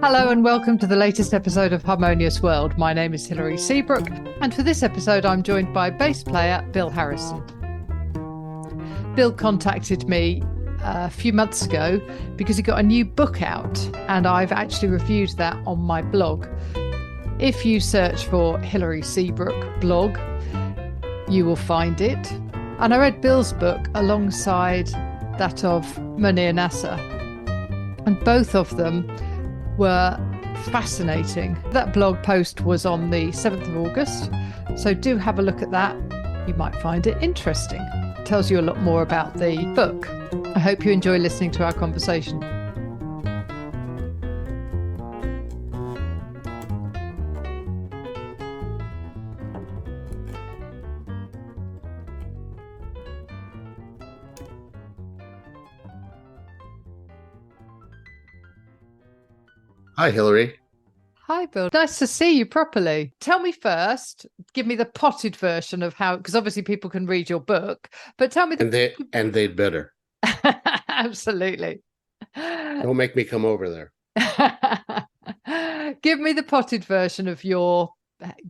Hello and welcome to the latest episode of Harmonious World. My name is Hilary Seabrook, and for this episode I'm joined by bass player Bill Harrison. Bill contacted me a few months ago because he got a new book out, and I've actually reviewed that on my blog. If you search for Hilary Seabrook blog, you will find it. And I read Bill's book alongside that of Munir Nasser, and both of them were fascinating. That blog post was on the 7th of August, so do have a look at that. You might find it interesting. It tells you a lot more about the book. I hope you enjoy listening to our conversation. Hi, Hilary. Hi, Bill. Nice to see you properly. Tell me first, give me the potted version of how, because obviously people can read your book, but tell me And they'd better. Absolutely. Don't make me come over there. Give me the potted version of your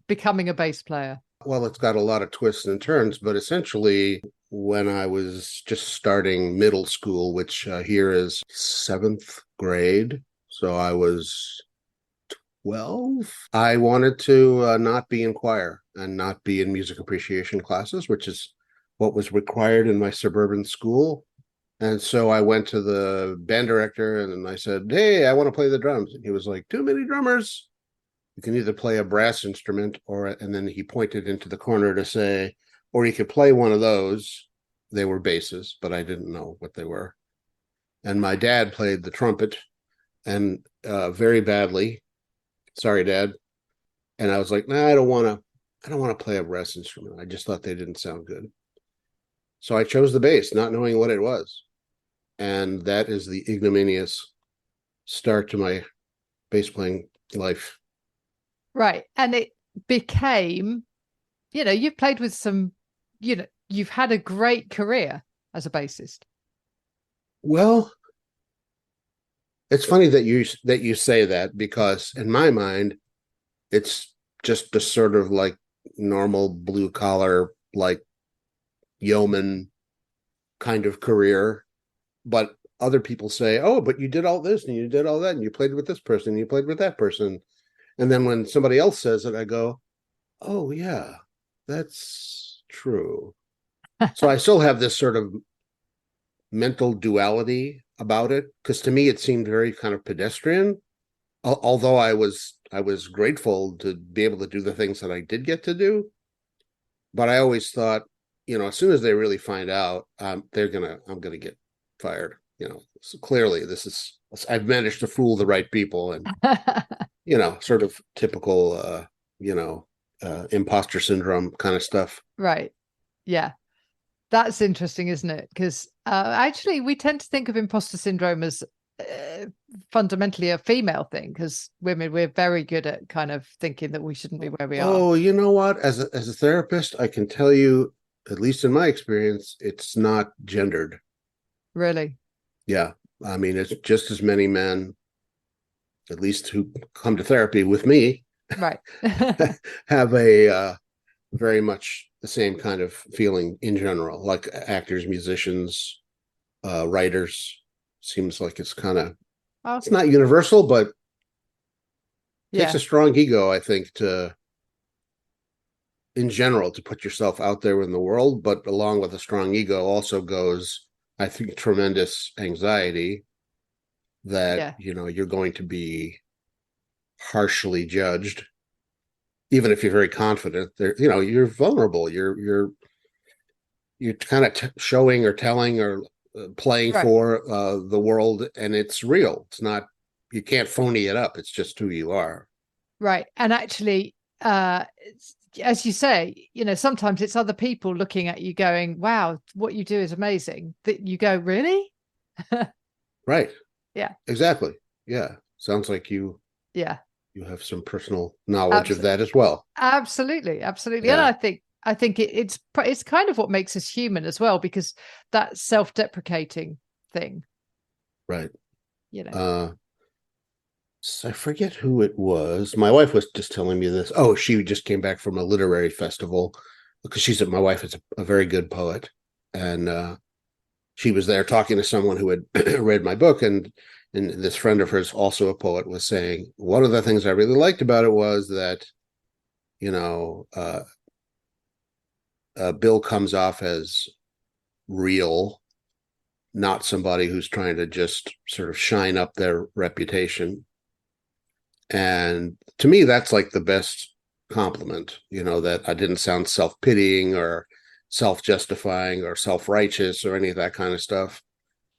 becoming a bass player. Well, it's got a lot of twists and turns, but essentially, when I was just starting middle school, which here is 7th grade, so I was 12, I wanted to not be in choir and not be in music appreciation classes, which is what was required in my suburban school. And so I went to the band director and I said, "Hey, I want to play the drums." And he was like, "Too many drummers. You can either play a brass instrument and then he pointed into the corner to say, or you could play one of those." They were basses, but I didn't know what they were. And my dad played the trumpet, and very badly. Sorry, Dad. And I was like, "Nah, I don't want to play a brass instrument." I just thought they didn't sound good. So I chose the bass, not knowing what it was. And that is the ignominious start to my bass playing life. Right. And it became, you've played with some, you've had a great career as a bassist. Well, it's funny that you say that, because in my mind, it's just a sort of like normal blue collar, like yeoman kind of career. But other people say, "Oh, but you did all this and you did all that and you played with this person and you played with that person." And then when somebody else says it, I go, "Oh yeah, that's true." So I still have this sort of mental duality about it, because to me it seemed very kind of pedestrian. Although I was grateful to be able to do the things that I did get to do, but I always thought, as soon as they really find out, I'm gonna get fired. So clearly I've managed to fool the right people, and sort of typical imposter syndrome kind of stuff. Right. Yeah. That's interesting, isn't it? Because actually, we tend to think of imposter syndrome as fundamentally a female thing, because women, we're very good at kind of thinking that we shouldn't be where we are. Oh, you know what? As a therapist, I can tell you, at least in my experience, it's not gendered. Really? Yeah. I mean, it's just as many men, at least who come to therapy with me, Right. have a very much the same kind of feeling in general, like actors, musicians, writers. Seems like it's kind of, it's not universal, but it takes a strong ego, I think, in general, to put yourself out there in the world. But along with a strong ego also goes, I think, tremendous anxiety that, you're going to be harshly judged, even if you're very confident. You're vulnerable. You're kind of showing or telling or playing for the world, and it's real. It's not, you can't phony it up. It's just who you are. Right. And actually, as you say, sometimes it's other people looking at you going, "Wow, what you do is amazing." That you go, "Really?" Right. Yeah. Exactly. Yeah. Sounds like you have some personal knowledge of that as well. Absolutely. Yeah. And I think it's kind of what makes us human as well, because that self-deprecating thing. Right. I forget who it was. My wife was just telling me this. Oh, she just came back from a literary festival because my wife is a very good poet. And she was there talking to someone who had read my book. And this friend of hers, also a poet, was saying, one of the things I really liked about it was that, you know, Bill comes off as real, not somebody who's trying to just sort of shine up their reputation. And to me, that's like the best compliment, that I didn't sound self-pitying or self-justifying or self-righteous or any of that kind of stuff.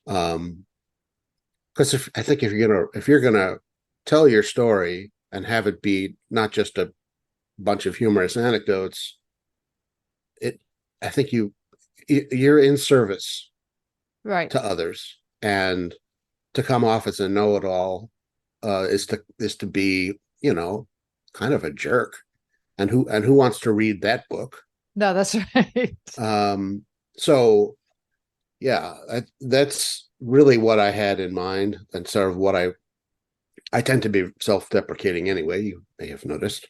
Because I think if you're gonna tell your story and have it be not just a bunch of humorous anecdotes, I think you're in service Right. to others, and to come off as a know-it-all is to be, kind of a jerk. And who wants to read that book? No, that's right. So yeah, that's really what I had in mind, and sort of what I tend to be self-deprecating anyway, you may have noticed.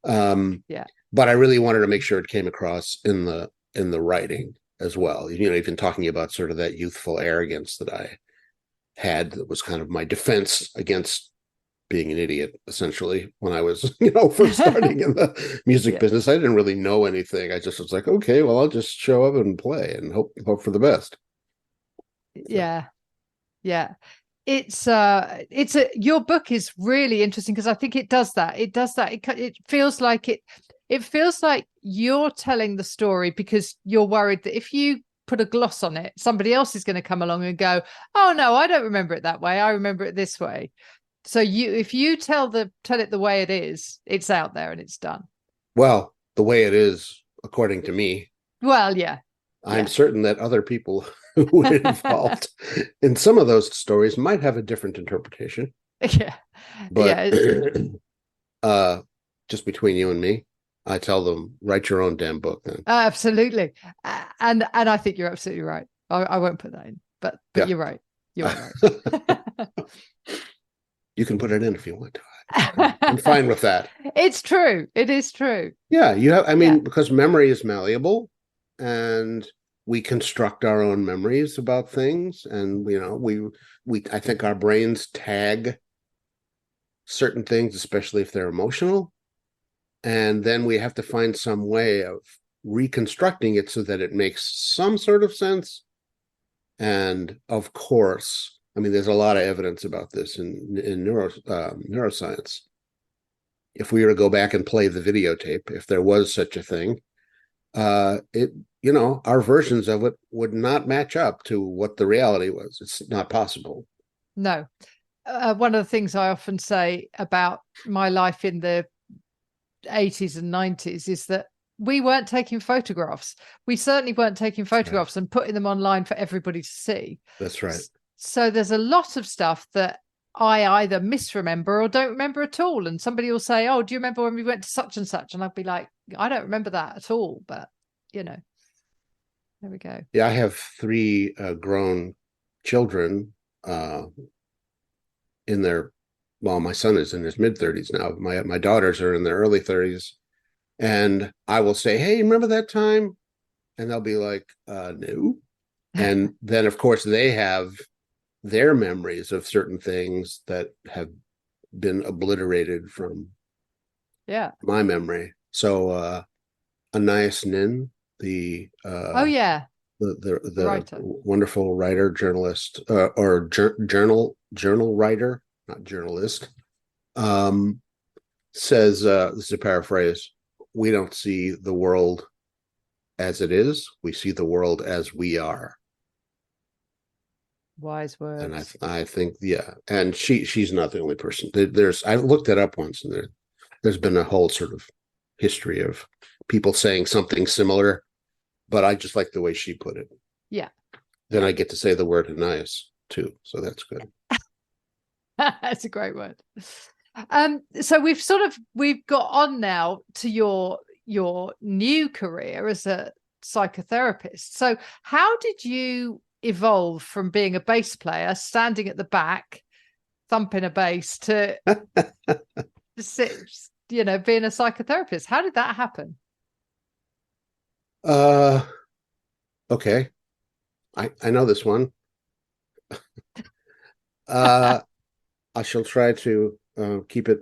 Yeah. But I really wanted to make sure it came across in the writing as well, even talking about sort of that youthful arrogance that I had, that was kind of my defense against being an idiot, essentially, when I was, first starting in the music Yeah. business. I didn't really know anything. I just was like, okay, well, I'll just show up and play and hope for the best. Yeah. Yeah. Your book is really interesting because I think it does that. It feels like you're telling the story because you're worried that if you put a gloss on it, somebody else is going to come along and go, oh no, I don't remember it that way, I remember it this way. So if you tell it the way it is, it's out there and it's done. Well, the way it is, according to me. Well, yeah. I'm certain that other people who were involved in some of those stories might have a different interpretation. Yeah. But yeah. Just between you and me, I tell them, write your own damn book then. Absolutely. And I think you're absolutely right. I won't put that in, but Yeah. you're right. You're right. You can put it in if you want to. I'm fine with that. It's true. It is true. Yeah, because memory is malleable, and we construct our own memories about things, and I think our brains tag certain things, especially if they're emotional, and then we have to find some way of reconstructing it so that it makes some sort of sense. And of course, there's a lot of evidence about this in neuroscience. If we were to go back and play the videotape, if there was such a thing, our versions of it would not match up to what the reality was. It's not possible. No. One of the things I often say about my life in the 80s and 90s is that we weren't taking photographs. We certainly weren't taking photographs and putting them online for everybody to see. That's right. So there's a lot of stuff that I either misremember or don't remember at all. And somebody will say, oh, do you remember when we went to such and such? And I'll be like, I don't remember that at all. But, there we go. Yeah, I have 3 grown children my son is in his mid-30s now. My daughters are in their early 30s. And I will say, hey, remember that time? And they'll be like, no. And then, of course, they have their memories of certain things that have been obliterated from my memory. So Anais Nin, the writer. wonderful writer, journalist, or journal writer, not journalist, says, this is a paraphrase, we don't see the world as it is, we see the world as we are. Wise words. And I think, yeah, and she's not the only person. I looked it up once, and there's been a whole sort of history of people saying something similar, but I just like the way she put it. Yeah. Then I get to say the word Anais too, so that's good. That's a great word. So we've got on now to your new career as a psychotherapist. So how did you evolve from being a bass player, standing at the back, thumping a bass to sit, being a psychotherapist? How did that happen? Uh, okay. I know this one. Uh, I shall try to keep it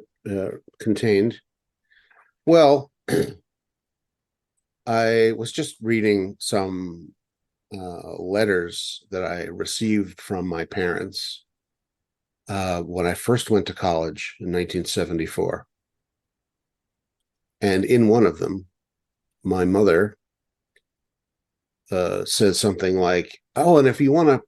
contained. Well, I was just reading some letters that I received from my parents when I first went to college in 1974. And in one of them, my mother says something like, "Oh, and if you want to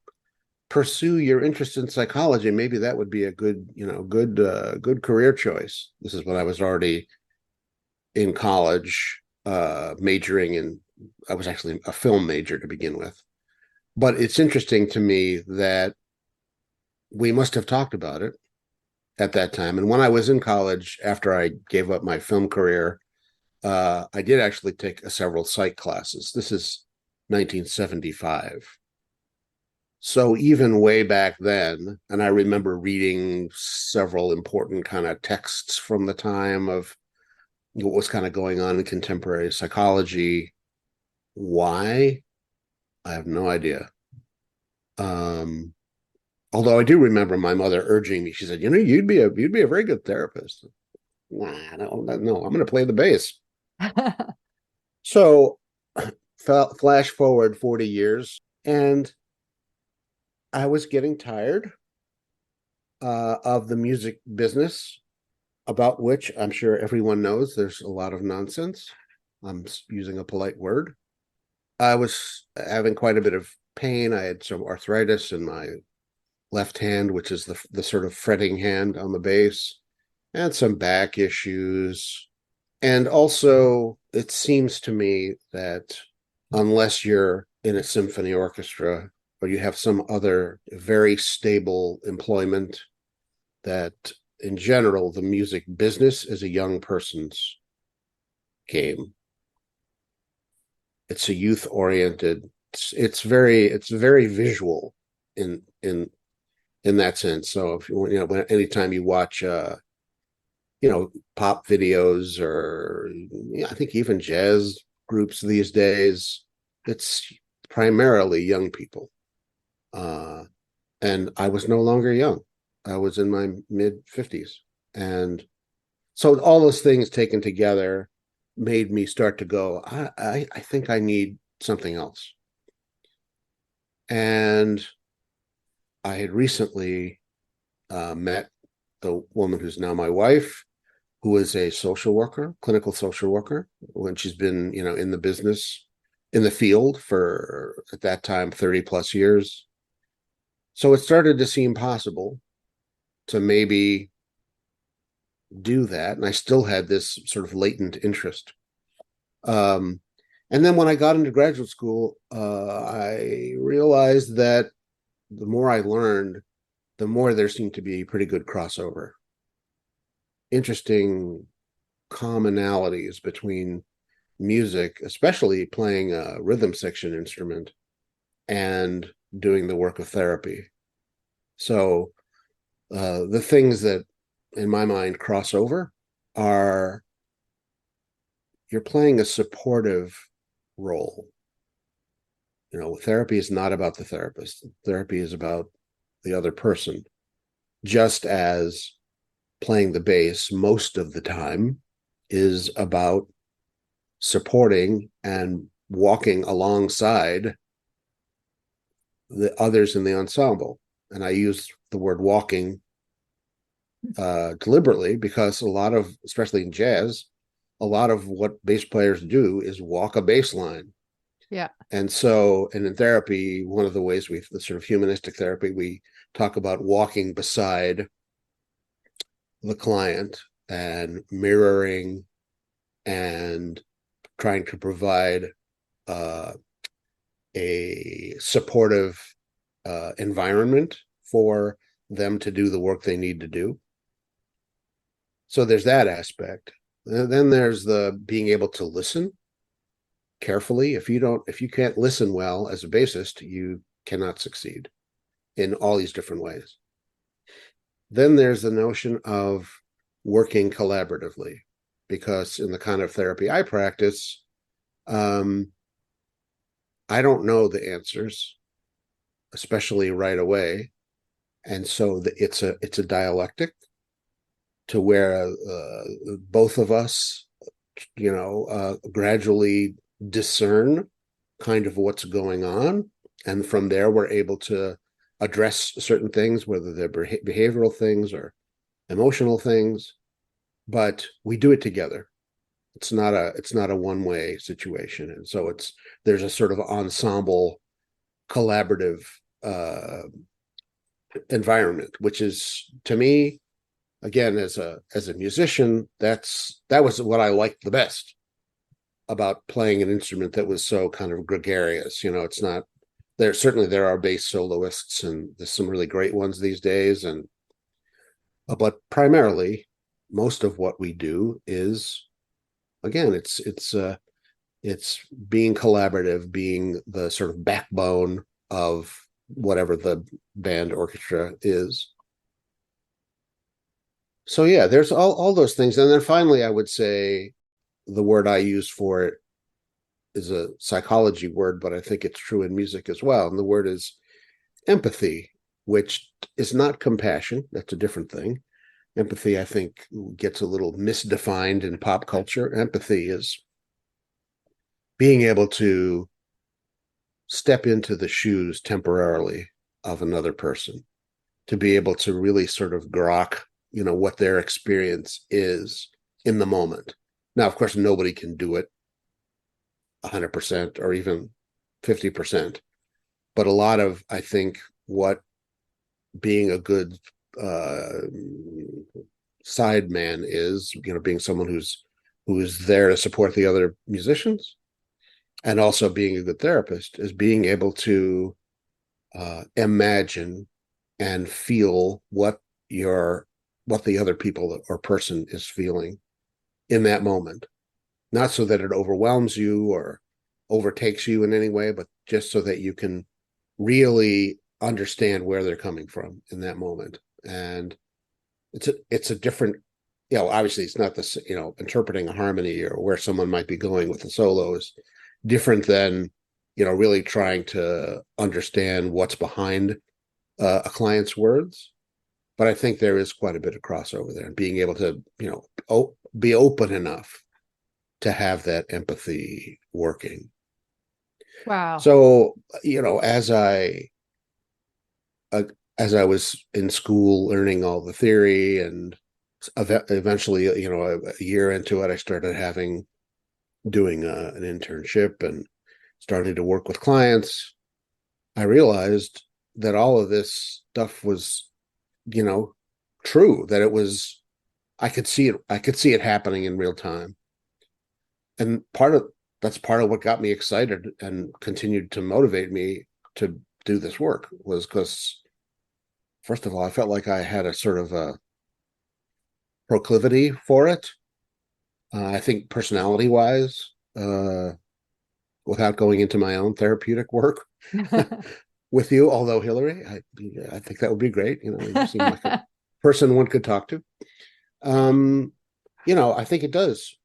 pursue your interest in psychology, maybe that would be a good career choice." This is when I was already in college, majoring in. I was actually a film major to begin with. But it's interesting to me that we must have talked about it at that time. And when I was in college, after I gave up my film career, I did actually take several psych classes. This is 1975. So even way back then, and I remember reading several important kind of texts from the time of what was kind of going on in contemporary psychology. Why? I have no idea. Um, Although I do remember my mother urging me, she said, you'd be a very good therapist. Nah, no, I'm going to play the bass. So flash forward 40 years, and I was getting tired of the music business, about which I'm sure everyone knows there's a lot of nonsense. I'm using a polite word. I was having quite a bit of pain. I had some arthritis in my left hand, which is the sort of fretting hand on the bass, and some back issues. And also, it seems to me that unless you're in a symphony orchestra or you have some other very stable employment, that in general, the music business is a young person's game. It's a youth oriented. It's very visual in that sense. So if anytime you watch pop videos or I think even jazz groups these days, it's primarily young people. Uh, and I was no longer young. I was in my mid 50s. And so all those things taken together made me start to go, I think I need something else. And I had recently met the woman who's now my wife, who is a social worker, clinical social worker, when she's been, in the business, in the field for, at that time, 30 plus years. So it started to seem possible to maybe do that. And I still had this sort of latent interest. Um, and then when I got into graduate school, I realized that the more I learned, the more there seemed to be a pretty good crossover. Interesting commonalities between music, especially playing a rhythm section instrument and doing the work of therapy. So the things that in my mind cross over are you're playing a supportive role. Therapy is not about the therapist. Therapy is about the other person, just as playing the bass most of the time is about supporting and walking alongside the others in the ensemble. And I use the word walking deliberately because a lot of, especially in jazz, a lot of what bass players do is walk a bass line. Yeah. And so, and in therapy, one of the ways the sort of humanistic therapy, we talk about walking beside the client and mirroring and trying to provide uh, a supportive environment for them to do the work they need to do. So there's that aspect. Then there's the being able to listen carefully. If you can't listen well as a bassist, you cannot succeed in all these different ways. Then there's the notion of working collaboratively, because in the kind of therapy I practice, um, I don't know the answers, especially right away, and so it's a dialectic to where both of us, gradually discern kind of what's going on, and from there we're able to address certain things, whether they're behavioral things or emotional things, but we do it together. It's not a one-way situation, and so there's a sort of ensemble collaborative uh, environment, which is, to me, again, as a musician, that was what I liked the best about playing an instrument that was so kind of gregarious. It's not there are bass soloists, and there's some really great ones these days, and but primarily most of what we do is, again, it's being collaborative, being the sort of backbone of whatever the band orchestra is. So yeah, there's all those things. And then finally, I would say the word I use for it is a psychology word, but I think it's true in music as well. And the word is empathy, which is not compassion. That's a different thing. Empathy, I think, gets a little misdefined in pop culture. Empathy is being able to step into the shoes temporarily of another person, to be able to really sort of grok, what their experience is in the moment. Now, of course, nobody can do it 100% or even 50%, but a lot of, I think, what being a good uh, side man is, being someone who's there to support the other musicians, and also being a good therapist, is being able to imagine and feel what the other people or person is feeling in that moment, not so that it overwhelms you or overtakes you in any way, but just so that you can really understand where they're coming from in that moment. And it's a different, obviously it's not this, interpreting a harmony or where someone might be going with the solo is different than, really trying to understand what's behind a client's words. But I think there is quite a bit of crossover there, and being able to, be open enough to have that empathy working. Wow. So, uh, as I was in school learning all the theory, and eventually, a year into it, I started doing an internship and starting to work with clients. I realized that all of this stuff was, true, that it was, I could see it happening in real time. And that's part of what got me excited and continued to motivate me to do this work, was because, first of all, I felt like I had a sort of a proclivity for it. I think personality wise, without going into my own therapeutic work with you, although Hillary, I think that would be great. You seem like a person one could talk to. Um, I think it does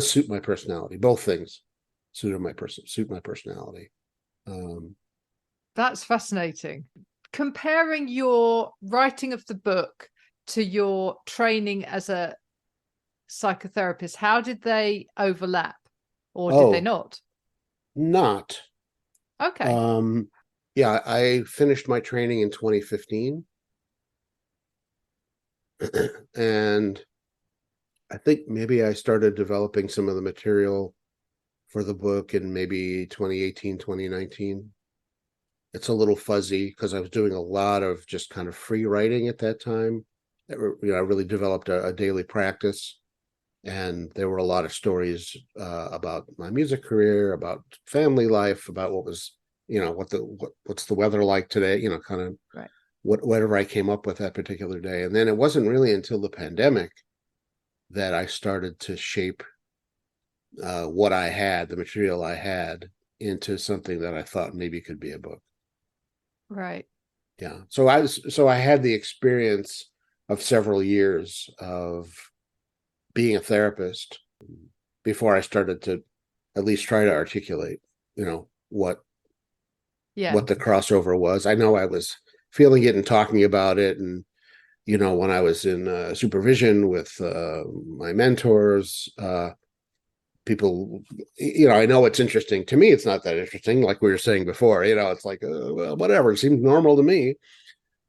suit my personality. Both things suit my personality. Um, That's fascinating. Comparing your writing of the book to your training as a psychotherapist, how did they overlap, or did they oh, not? not. Okay. Um, yeah, I finished my training in 2015, and I think maybe I started developing some of the material for the book in maybe 2018, 2019. It's a little fuzzy because I was doing a lot of just kind of free writing at that time. I really developed a daily practice, and there were a lot of stories about my music career, about family life, about what was, what's the weather like today, kind of Right. whatever I came up with that particular day. And then it wasn't really until the pandemic that I started to shape what I had, the material I had, into something that I thought maybe could be a book. Right. Yeah. So I had the experience of several years of being a therapist before I started to at least try to articulate, what Yeah. the crossover was. I know I was feeling it and talking about it, and when I was in supervision with my mentors, people, I know it's interesting to me. It's not that interesting, like we were saying before. It's like, well, whatever. It seems normal to me.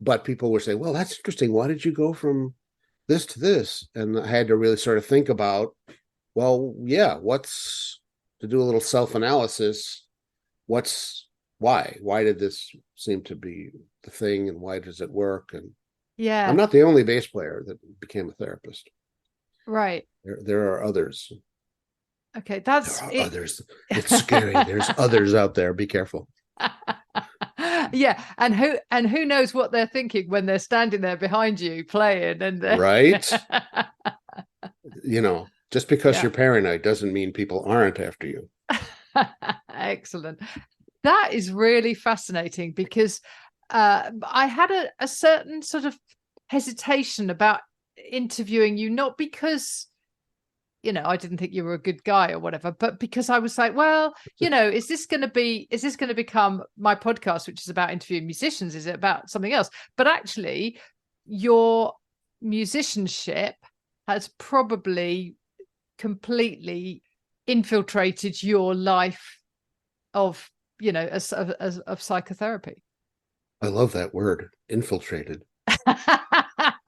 But people would say, well, that's interesting. Why did you go from this to this? And I had to really sort of think about, well, yeah, what's to do a little self-analysis. Why did this seem to be the thing, and why does it work? And I'm Yeah. not the only bass player that became a therapist. Right. There are others. Okay. There That's are it. others. It's scary. There's others out there. Be careful. Yeah, and who knows what they're thinking when they're standing there behind you playing and Right? Just because yeah. you're paranoid doesn't mean people aren't after you. Excellent. That is really fascinating because I had a certain sort of hesitation about interviewing you, not because I didn't think you were a good guy or whatever, but because I was like, well, is this going to become my podcast, which is about interviewing musicians? Is it about something else? But actually, your musicianship has probably completely infiltrated your life of, of psychotherapy. I love that word, infiltrated.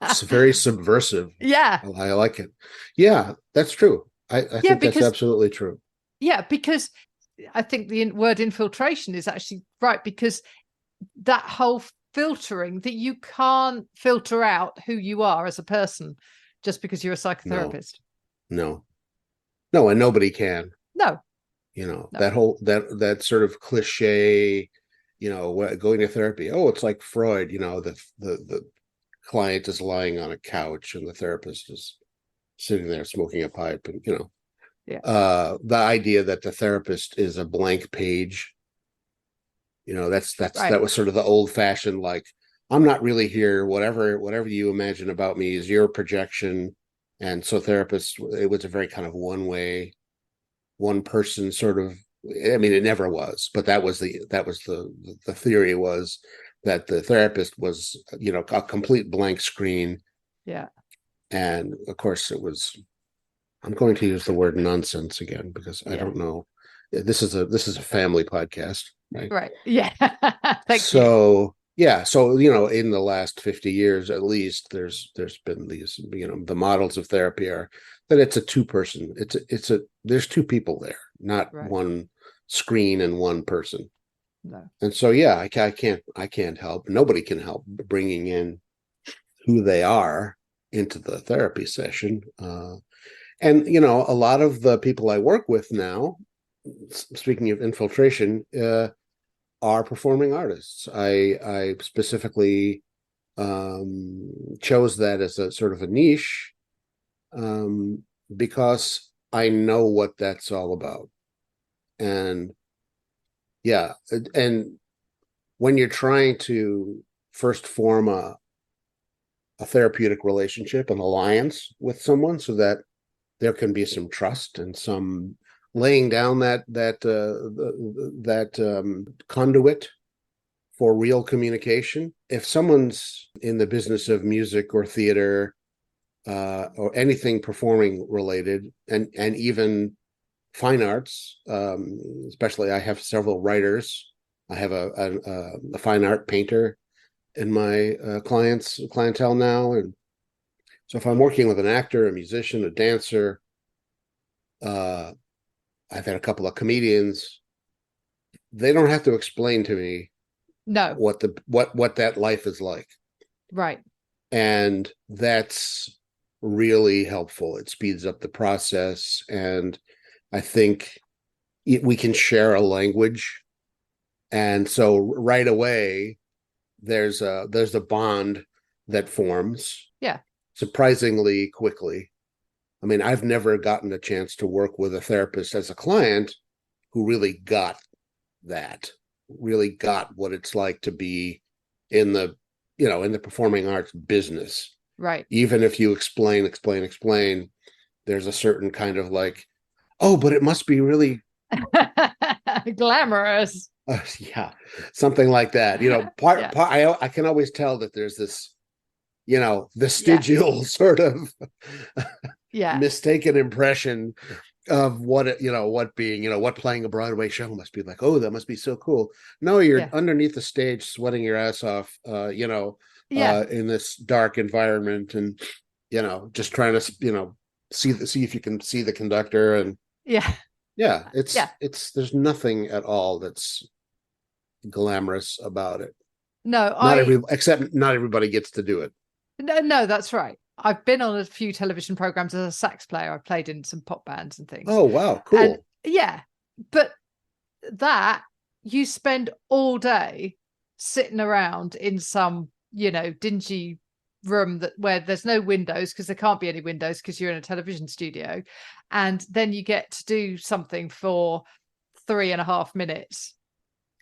It's very subversive. Yeah. I like it. Yeah, that's true. I Yeah, think that's because absolutely true. I think the word infiltration is actually right, because that whole filtering, that you can't filter out who you are as a person just because you're a No, psychotherapist. no, no, and nobody can. No, no. That whole that sort of cliche, going to therapy. Oh, it's like Freud. The client is lying on a couch and the therapist is sitting there smoking a pipe, and Yeah. the idea that the therapist is a blank page. That Right. was sort of the old fashioned, like, I'm not really here. Whatever you imagine about me is your projection. And so therapists, it was a very kind of one person sort of. I mean, it never was, but that was the theory, was that the therapist was, a complete blank screen. Yeah. And of course it was, I'm going to use the word nonsense again because I Yeah. don't know. This is a family podcast, right? Right. Yeah. Thank you. So yeah, so in the last 50 years at least, there's been these, the models of therapy are that it's a two-person, there's two people there, not Right. one screen and one person. No. And so yeah, I can't help, nobody can help bringing in who they are into the therapy session. And a lot of the people I work with now, speaking of infiltration, are performing artists. I specifically chose that as a sort of a niche, because I know what that's all about. And yeah, and when you're trying to first form a therapeutic relationship, an alliance with someone, so that there can be some trust and some laying down that conduit for real communication. If someone's in the business of music or theater, or anything performing related, and even fine arts, especially, I have several writers. I have a fine art painter in my clientele now, and so if I'm working with an actor, a musician, a dancer, uh, I've had a couple of comedians. They don't have to explain to me No. what that life is like, Right. and that's really helpful. It speeds up the process, and I think we can share a language, and so right away there's a bond that forms Yeah. surprisingly quickly. I mean, I've never gotten a chance to work with a therapist as a client who really got that, really got what it's like to be in the, in the performing arts business. Right. Even if you explain, there's a certain kind of like, oh, but it must be really glamorous. yeah, something like that. Yeah. I can always tell that there's this, Yeah. vestigial sort of Yeah. mistaken impression of what what playing a Broadway show must be like. Oh, that must be so cool. No, you're Yeah. underneath the stage sweating your ass off, Yeah. in this dark environment, and just trying to see if you can see the conductor. And Yeah. yeah, Yeah. it's there's nothing at all that's glamorous about it. No, Not everybody gets to do it. no, that's right. I've been on a few television programs as a sax player. I've played in some pop bands and things. Oh, wow, And cool. yeah, but that you spend all day sitting around in some, dingy room where there's no windows, because there can't be any windows because you're in a television studio. And then you get to do something for 3.5 minutes.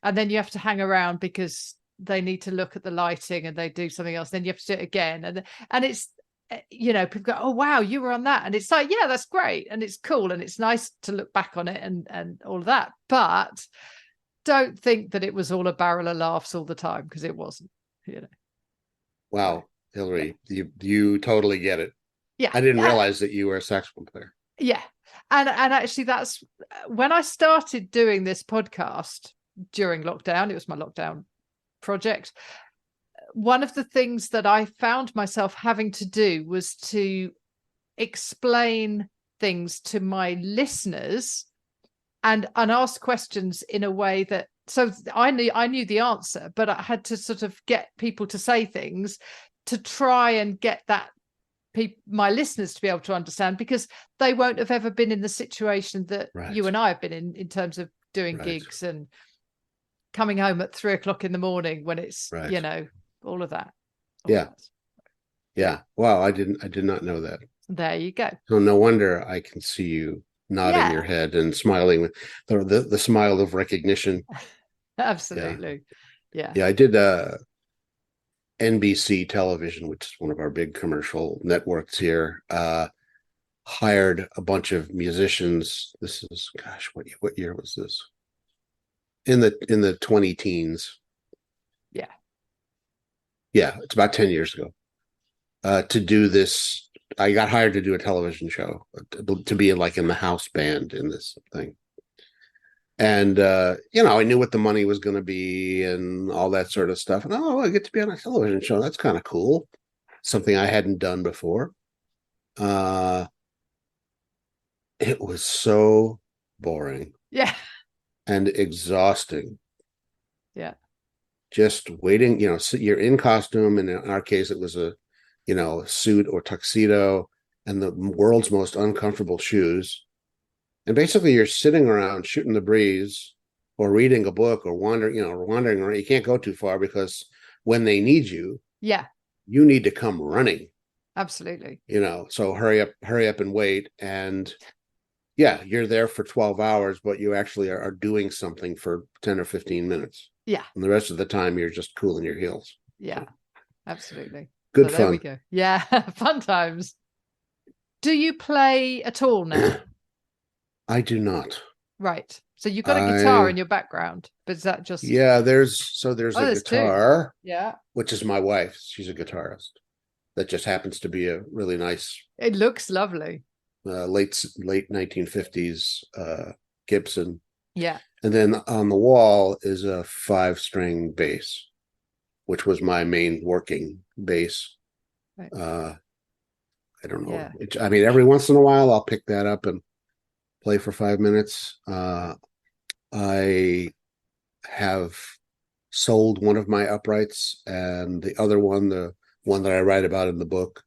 And then you have to hang around because they need to look at the lighting and they do something else. Then you have to do it again. And it's, people go, oh, wow, you were on that. And it's like, yeah, that's great. And it's cool. And it's nice to look back on it and all of that. But don't think that it was all a barrel of laughs all the time, because it wasn't, Wow, Hillary, you totally get it. Yeah. I didn't realize that you were a saxophone player. Yeah. And actually, that's when I started doing this podcast during lockdown. It was my lockdown project. One of the things that I found myself having to do was to explain things to my listeners and ask questions in a way that, so I knew the answer, but I had to sort of get people to say things to try and get that my listeners to be able to understand, because they won't have ever been in the situation that you and I have been in terms of doing gigs and coming home at 3:00 in the morning when it's, all of that. Yeah. Wow. I did not know that. There you go. So no wonder I can see you nodding your head and smiling with the smile of recognition. Absolutely. Yeah. I did NBC television, which is one of our big commercial networks here, hired a bunch of musicians. This is, gosh, what year was this? In the 20 teens. Yeah, it's about 10 years ago. To do this, I got hired to do a television show, to be in the house band in this thing. And, I knew what the money was going to be and all that sort of stuff. And, I get to be on a television show. That's kind of cool. Something I hadn't done before. It was so boring. Yeah. And exhausting. Yeah. Just waiting, you're in costume. And in our case, it was a suit or tuxedo and the world's most uncomfortable shoes. And basically you're sitting around shooting the breeze or reading a book or wandering around. You can't go too far, because when they need you, you need to come running. Absolutely. So hurry up and wait. And yeah, you're there for 12 hours, but you actually are doing something for 10 or 15 minutes. Yeah. And the rest of the time you're just cooling your heels. Yeah, absolutely. Good fun. There we go. Yeah. Fun times. Do you play at all now? I do not. Right. So you've got a guitar in your background, but is that just... Yeah, there's a guitar. Two. Yeah. Which is my wife. She's a guitarist. That just happens to be a really nice... It looks lovely. Late 1950s Gibson. Yeah. And then on the wall is a 5-string bass, which was my main working bass. Right. I don't know. Yeah. Every once in a while I'll pick that up and play for 5 minutes. I have sold one of my uprights, and the other one, the one that I write about in the book,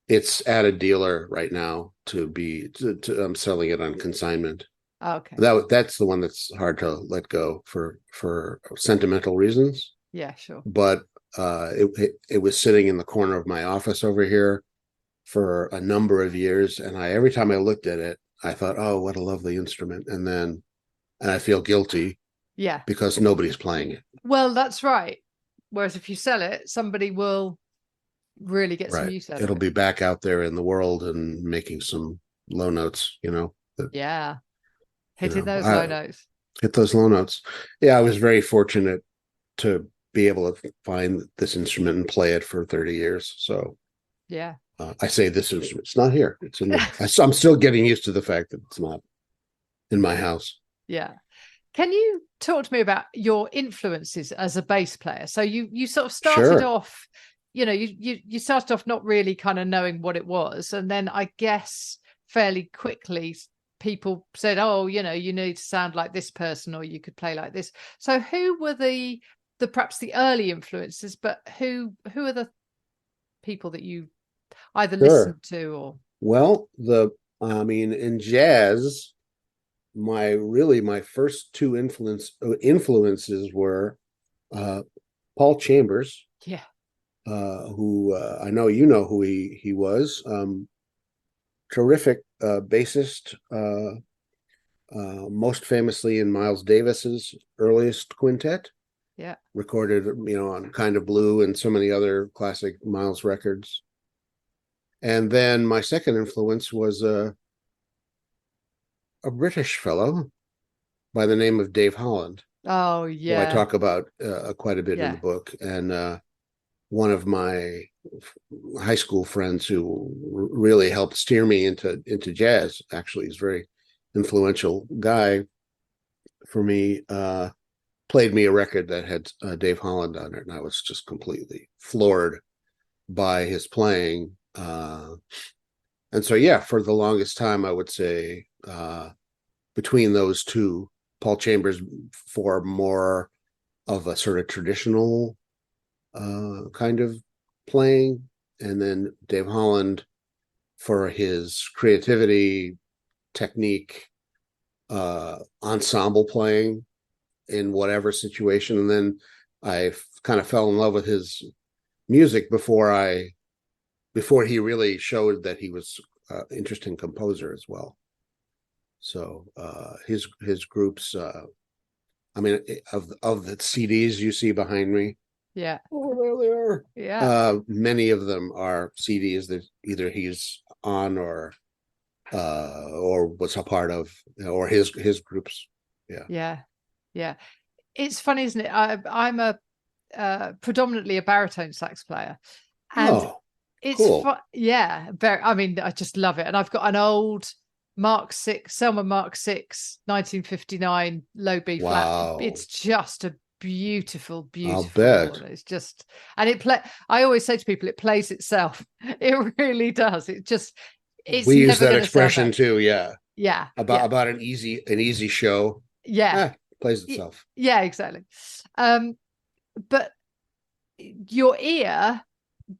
it's at a dealer right now I'm selling it on consignment. Okay. That's the one that's hard to let go for sentimental reasons. Yeah, sure. But it was sitting in the corner of my office over here for a number of years, and every time I looked at it, I thought, oh, what a lovely instrument. And I feel guilty Yeah. because nobody's playing it. Well, that's right. Whereas if you sell it, somebody will really get some Right. use out of It'll it. be back out there in the world and making some low notes, Yeah. you Hitting know, those low I notes. hit those low notes. Yeah, I was very fortunate to be able to find this instrument and play it for 30 years. So Yeah. I say this instrument, it's not here. It's in I'm still getting used to the fact that it's not in my house. Yeah. Can you talk to me about your influences as a bass player? So you sort of started Sure. off, you started off not really kind of knowing what it was, and then I guess fairly quickly people said, "Oh, you need to sound like this person, or you could play like this." So who were the perhaps the early influences, but who are the people that you either Sure. listened to or Well, in jazz, my first two influences were Paul Chambers, yeah, who I know who he was. Terrific bassist, most famously in Miles Davis's earliest quintet, yeah, recorded on Kind of Blue and so many other classic Miles records. And then my second influence was a British fellow by the name of Dave Holland, oh who I yeah, talk about quite a bit in the yeah, book, and one of my high school friends who really helped steer me into jazz. Actually, he's a very influential guy for me. Played me a record that had Dave Holland on it, and I was just completely floored by his playing. And so, yeah, for the longest time, I would say between those two, Paul Chambers for more of a sort of traditional kind of playing, and then Dave Holland for his creativity, technique, ensemble playing in whatever situation. And then I kind of fell in love with his music before he really showed that he was an interesting composer as well. So his groups, of the CDs you see behind me, yeah, oh, there they are. yeah. Many of them are CDs that either he's on or was a part of, or his groups. Yeah. Yeah, yeah. It's funny, isn't it? I'm a predominantly a baritone sax player, and Oh, it's cool. yeah, very. I mean, I just love it, and I've got an old Mark Six, Selma Mark Six, 1959 low B flat. Wow. It's just a beautiful, I'll beautiful bet. horn. It's just, and it play. I always say to people, it plays itself. It really does. It's We use never that going to sound expression bad. too. Yeah. Yeah, About yeah, about an easy show. yeah, Plays itself. yeah, exactly. But your ear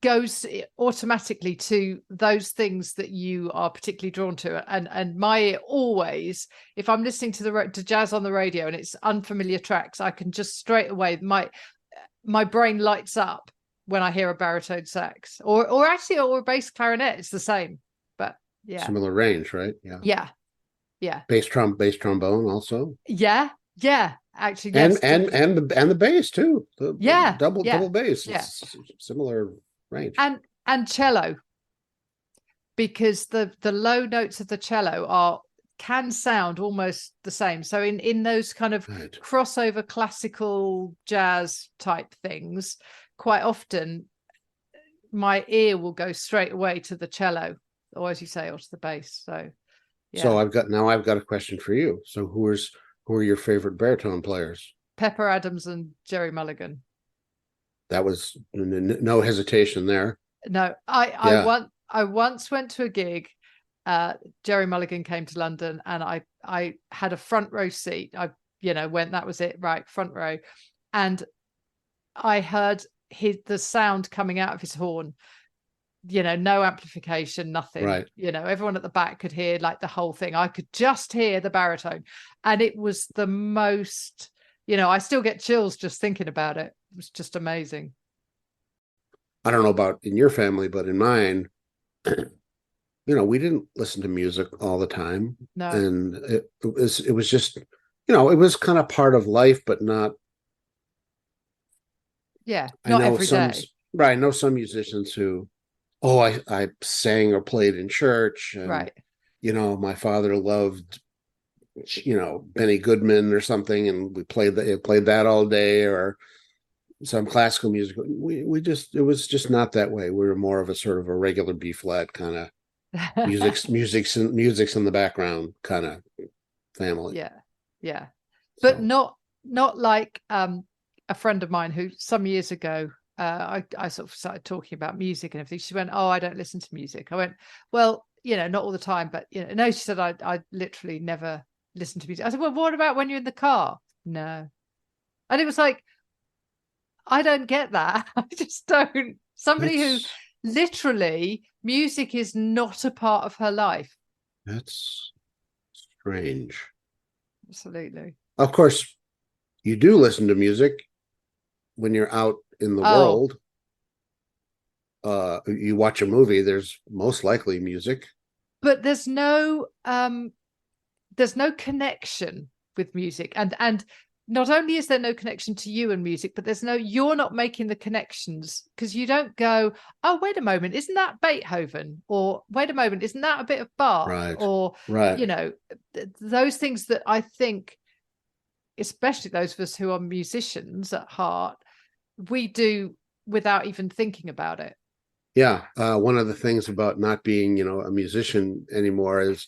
goes automatically to those things that you are particularly drawn to, and my ear always, if I'm listening to jazz on the radio and it's unfamiliar tracks, I can just straight away my brain lights up when I hear a baritone sax or a bass clarinet. It's the same, but yeah, Similar range, right? Yeah. yeah, yeah, Bass trombone also. yeah, actually, and yes, and definitely, and the bass too. The yeah, double yeah, bass. yeah, It's similar range. and cello, because the low notes of the cello can sound almost the same. So in those kind of Right. crossover classical jazz type things, quite often my ear will go straight away to the cello, or as you say, or to the bass. So So yeah, I've got a question for you. So who are your favorite baritone players? Pepper Adams and Jerry Mulligan. That was no hesitation there. No, Yeah. I once went to a gig. Jerry Mulligan came to London, and I had a front row seat. I went, that was it, right, front row, and I heard the sound coming out of his horn. No amplification, nothing. Right. Everyone at the back could hear like the whole thing. I could just hear the baritone, and it was the most. I still get chills just thinking about it. It was just amazing. I don't know about in your family, but in mine, we didn't listen to music all the time, No, and it was just it was kind of part of life, but not. Yeah, I not know every some, day. right, I know some musicians who, oh, I sang or played in church, and Right. my father loved, Benny Goodman or something, and we played that all day, or some classical music. We just it was just not that way. We were more of a sort of a regular B flat kind of music's in the background kind of family. Yeah. Yeah. But So not like a friend of mine who some years ago I sort of started talking about music and everything. She went, "Oh, I don't listen to music." I went, "Well, not all the time, but no." She said, "I literally never listen to music." I said, "Well, what about when you're in the car?" No, and it was like, I don't get that. I just don't. Somebody who that's literally music is not a part of her life. that's strange. Absolutely. Of course, you do listen to music when you're out in the Oh, world. You watch a movie, there's most likely music. but there's no connection with music, and not only is there no connection to you and music, but you're not making the connections, because you don't go, "Oh, wait a moment, isn't that Beethoven?" Or, "Wait a moment, isn't that a bit of Bach?" Right, Or right. you know those things that I think, especially those of us who are musicians at heart, we do without even thinking about it. Yeah, one of the things about not being, a musician anymore is,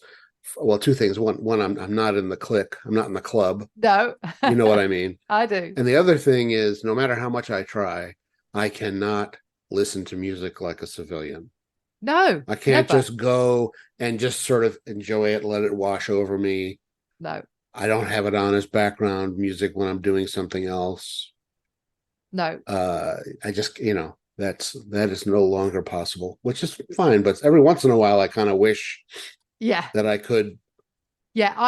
well, two things. One, I'm not in the clique. I'm not in the club. No. You know what I mean? I do. And the other thing is, no matter how much I try, I cannot listen to music like a civilian. No, I can't never. just go and just sort of enjoy it, let it wash over me. No, I don't have it on as background music when I'm doing something else. no. I just, that is no longer possible, which is fine. But every once in a while, I kind of wish Yeah. that I could Yeah, do it.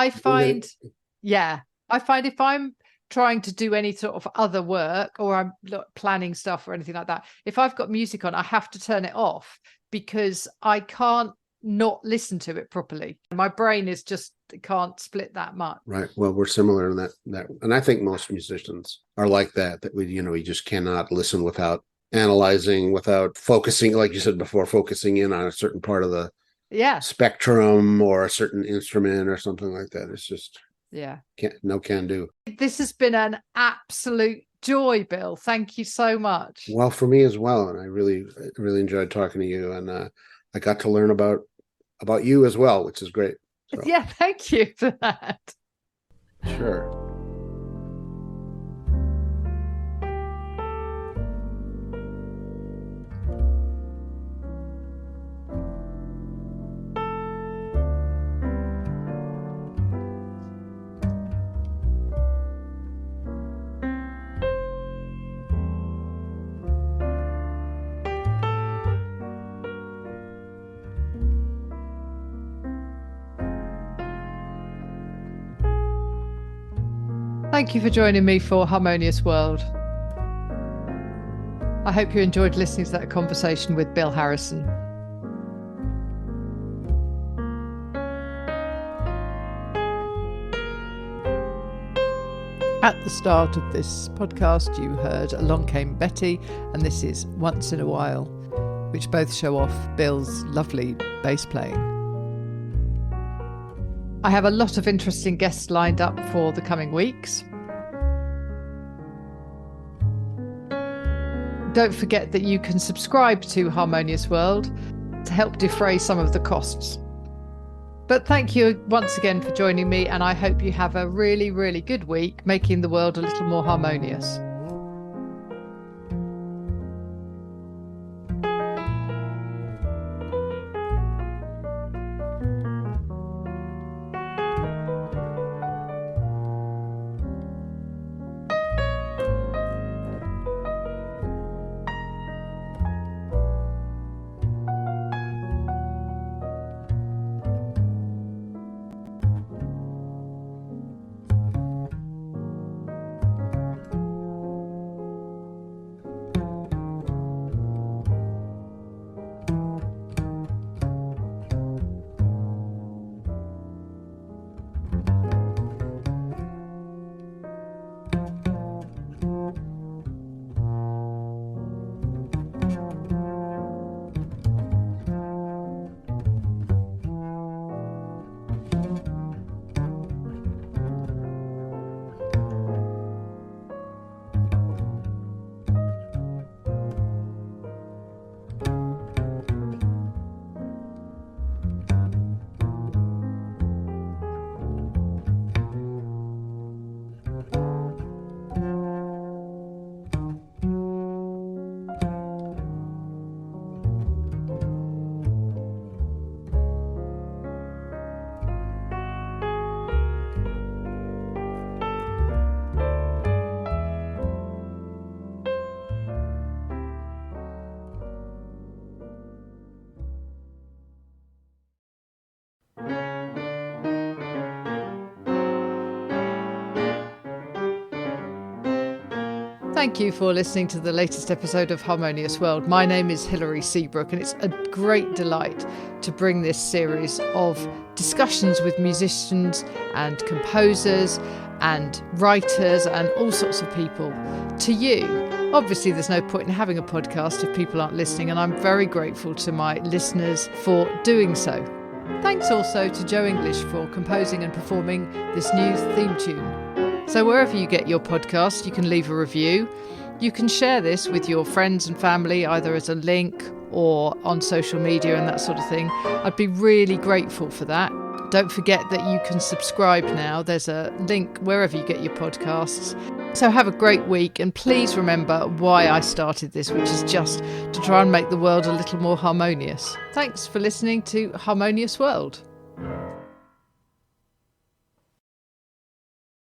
I find if I'm trying to do any sort of other work, or I'm planning stuff or anything like that, if I've got music on, I have to turn it off, because I can't not listen to it properly. My brain is just can't split that much. Right. Well, we're similar in that, and I think most musicians are like that. That we just cannot listen without analyzing, without focusing, like you said before, focusing in on a certain part of the Yeah. spectrum or a certain instrument or something like that. It's just Yeah. can do. This has been an absolute joy, Bill. Thank you so much. Well, for me as well, and I really enjoyed talking to you, and I got to learn about you as well, which is great. So Yeah, thank you for that. sure. Thank you for joining me for Harmonious World. I hope you enjoyed listening to that conversation with Bill Harrison. At the start of this podcast, you heard Along Came Betty, and this is Once in a While, which both show off Bill's lovely bass playing. I have a lot of interesting guests lined up for the coming weeks. Don't forget that you can subscribe to Harmonious World to help defray some of the costs. But thank you once again for joining me, and I hope you have a really, really good week, making the world a little more harmonious. Thank you for listening to the latest episode of Harmonious World. My name is Hilary Seabrook, and it's a great delight to bring this series of discussions with musicians and composers and writers and all sorts of people to you. Obviously, there's no point in having a podcast if people aren't listening, and I'm very grateful to my listeners for doing so. Thanks also to Joe English for composing and performing this new theme tune. So wherever you get your podcast, you can leave a review. You can share this with your friends and family, either as a link or on social media and that sort of thing. I'd be really grateful for that. Don't forget that you can subscribe now. There's a link wherever you get your podcasts. So have a great week, and please remember why I started this, which is just to try and make the world a little more harmonious. Thanks for listening to Harmonious World.